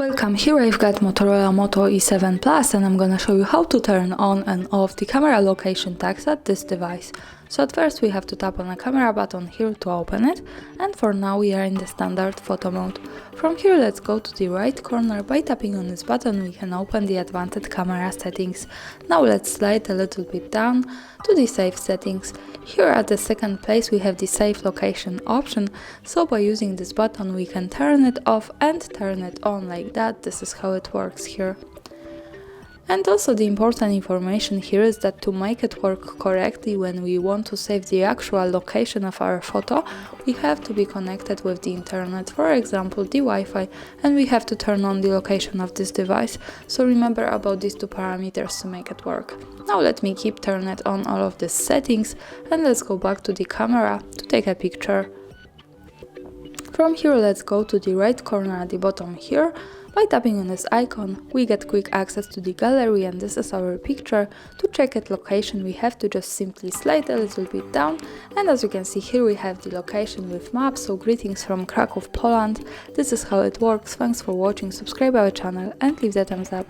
Welcome, here I've got Motorola Moto E7 Plus and I'm gonna show you how to turn on and off the camera location tags at this device. So at first we have to tap on the camera button here to open it, and for now we are in the standard photo mode. From here let's go to the right corner. By tapping on this button we can open the advanced camera settings. Now let's slide a little bit down to the safe settings. Here at the second place we have the safe location option, so by using this button we can turn it off and turn it on like that. This is how it works here. And also the important information here is that to make it work correctly, when we want to save the actual location of our photo, we have to be connected with the internet, for example the Wi-Fi, and we have to turn on the location of this device. So remember about these two parameters to make it work. Now let me keep turn it on all of these settings, and let's go back to the camera to take a picture. From here let's go to the right corner at the bottom here. By tapping on this icon we get quick access to the gallery, and this is our picture. To check its location we have to just simply slide a little bit down, and as you can see here we have the location with maps. So greetings from Kraków, Poland. This is how it works. Thanks for watching, subscribe our channel and leave the thumbs up.